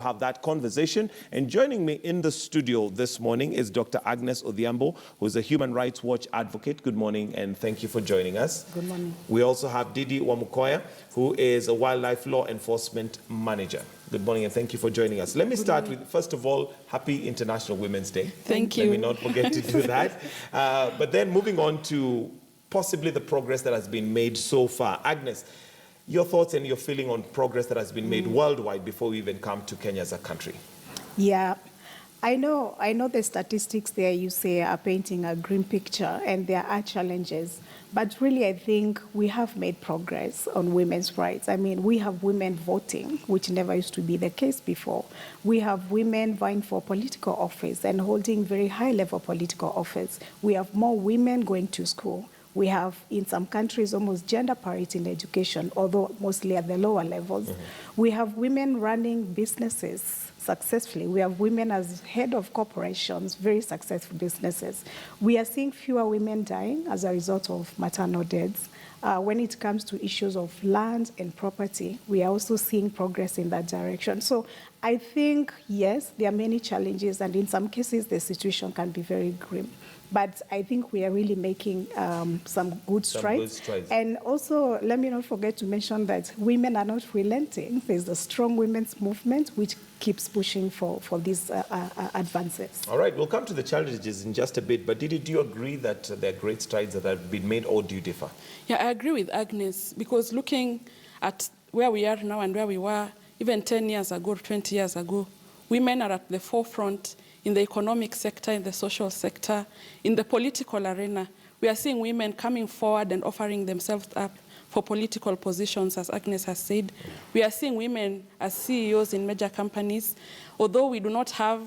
have that conversation. And joining me in the studio this morning is Dr. Agnes Odhiambo, who is a Human Rights Watch advocate. Good morning, and thank you for joining us. Good morning. We also have Didi Wamukoya, who is a Wildlife Law Enforcement Manager. Good morning, and thank you for joining us. Let me start with, first of all, happy International Women's Day. Thank you. Let me not forget to do that. But then moving on to possibly the progress that has been made so far. Agnes, your thoughts and your feeling on progress that has been made worldwide before we even come to Kenya as a country. Yeah, I know the statistics there you say are painting a grim picture, and there are challenges. But really, I think we have made progress on women's rights. I mean, we have women voting, which never used to be the case before. We have women vying for political office and holding very high-level political office. We have more women going to school. We have, in some countries, almost gender parity in education, although mostly at the lower levels. We have women running businesses successfully. We have women as head of corporations, very successful businesses. We are seeing fewer women dying as a result of maternal deaths. When it comes to issues of land and property, we are also seeing progress in that direction. So I think, yes, there are many challenges, and in some cases, the situation can be very grim. But I think we are really making some good strides. And also, let me not forget to mention that women are not relenting. There's a strong women's movement which keeps pushing for these advances. All right, we'll come to the challenges in just a bit. But Didi, do you agree that there are great strides that have been made, or do you differ? Yeah, I agree with Agnes, because looking at where we are now and where we were even 10 years ago, 20 years ago, women are at the forefront in the economic sector, in the social sector, in the political arena. We are seeing women coming forward and offering themselves up for political positions, as Agnes has said. We are seeing women as CEOs in major companies, although we do not have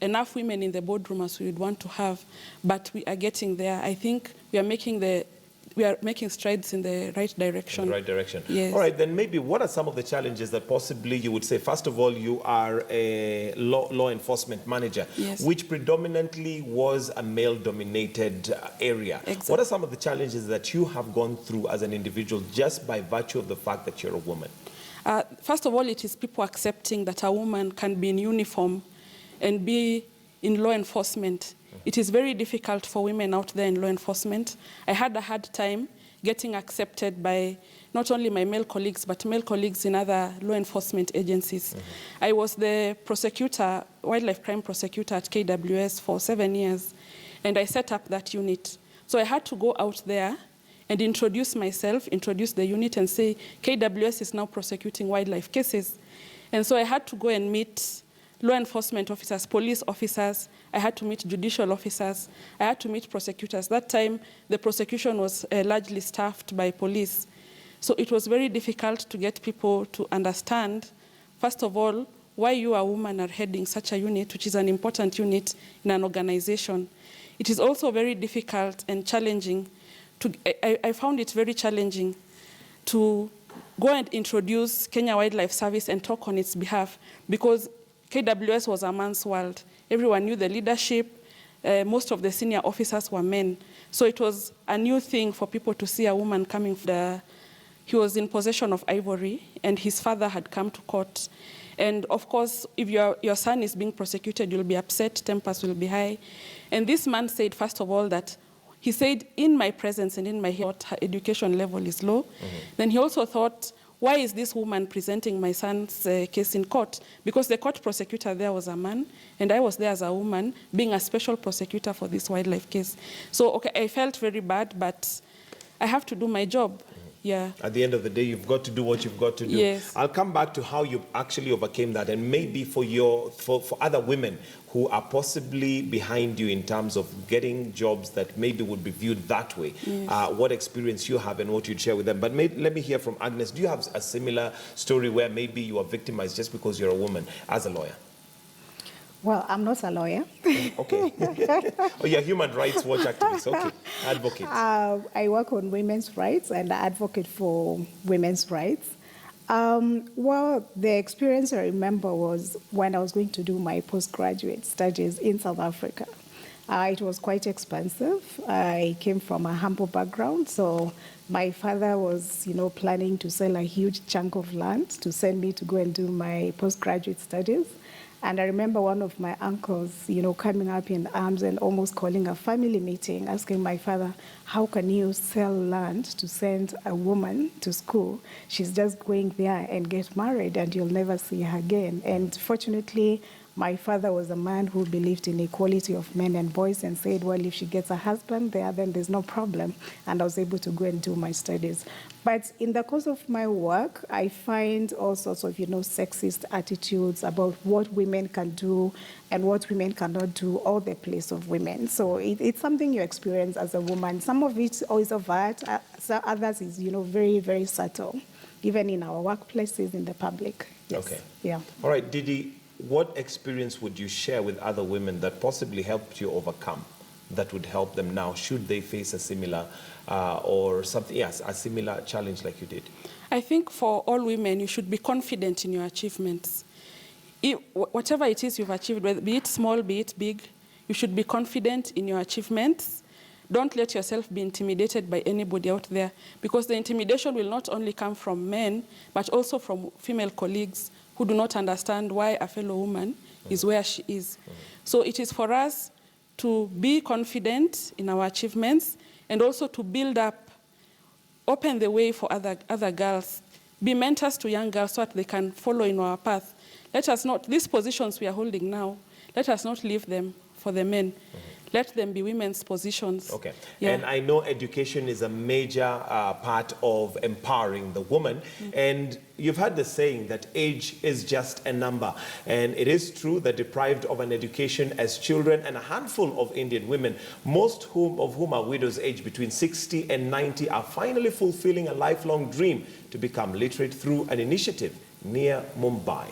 enough women in the boardroom as we would want to have, but we are getting there. I think we are making strides in the right direction. In the right direction. Yes. All right, then maybe what are some of the challenges that possibly you would say? First of all, you are a law enforcement manager, yes, which predominantly was a male-dominated area. Exactly. What are some of the challenges that you have gone through as an individual just by virtue of the fact that you're a woman? First of all, it is people accepting that a woman can be in uniform and be in law enforcement. It is very difficult for women out there in law enforcement. I had a hard time getting accepted by not only my male colleagues, but male colleagues in other law enforcement agencies. I was the prosecutor, wildlife crime prosecutor at KWS for 7 years, and I set up that unit. So I had to go out there and introduce myself, introduce the unit, and say, KWS is now prosecuting wildlife cases. And so I had to go and meet law enforcement officers, police officers. I had to meet judicial officers. I had to meet prosecutors. That time, the prosecution was largely staffed by police. So it was very difficult to get people to understand, first of all, why you, a woman, are heading such a unit, which is an important unit in an organization. It is also very difficult and challenging. I found it very challenging to go and introduce Kenya Wildlife Service and talk on its behalf, because KWS was a man's world. Everyone knew the leadership. Most of the senior officers were men. So it was a new thing for people to see a woman coming. He was in possession of ivory, and his father had come to court. And of course, if your son is being prosecuted, you'll be upset, tempers will be high. And this man said, first of all, that he said, in my presence and in my heart, her education level is low. Then he also thought, why is this woman presenting my son's case in court? Because the court prosecutor there was a man, and I was there as a woman, being a special prosecutor for this wildlife case. So, okay, I felt very bad, but I have to do my job. Yeah. At the end of the day, you've got to do what you've got to do. Yes. I'll come back to how you actually overcame that, and maybe for other women who are possibly behind you in terms of getting jobs that maybe would be viewed that way, yes, what experience you have and what you'd share with them. But let me hear from Agnes. Do you have a similar story where maybe you are victimized just because you're a woman as a lawyer? Well, I'm not a lawyer. Okay. Oh, you're a Human Rights Watch activist. Okay. Advocate. I work on women's rights and I advocate for women's rights. Well, the experience I remember was when I was going to do my postgraduate studies in South Africa. It was quite expensive. I came from a humble background, so my father was, planning to sell a huge chunk of land to send me to go and do my postgraduate studies. And I remember one of my uncles, coming up in arms and almost calling a family meeting, asking my father, how can you sell land to send a woman to school? She's just going there and get married and you'll never see her again. And fortunately, my father was a man who believed in equality of men and boys and said, well, if she gets a husband there, then there's no problem. And I was able to go and do my studies. But in the course of my work, I find all sorts of, sexist attitudes about what women can do and what women cannot do, or the place of women. So it's something you experience as a woman. Some of it is overt, so others is, very, very subtle, even in our workplaces, in the public. Yes. Okay. Yeah. All right, Didi, what experience would you share with other women that possibly helped you overcome, that would help them now, should they face a similar or something, yes, a similar challenge like you did? I think for all women, you should be confident in your achievements. Whatever it is you've achieved, be it small, be it big, you should be confident in your achievements. Don't let yourself be intimidated by anybody out there, because the intimidation will not only come from men, but also from female colleagues who do not understand why a fellow woman is where she is. So it is for us to be confident in our achievements and also to build up, open the way for other girls, be mentors to young girls so that they can follow in our path. Let us not, these positions we are holding now, let us not leave them for the men. Let them be women's positions. Okay. Yeah. And I know education is a major part of empowering the woman. And you've heard the saying that age is just a number. And it is true that deprived of an education as children, and a handful of Indian women, most of whom are widows aged between 60 and 90, are finally fulfilling a lifelong dream to become literate through an initiative near Mumbai.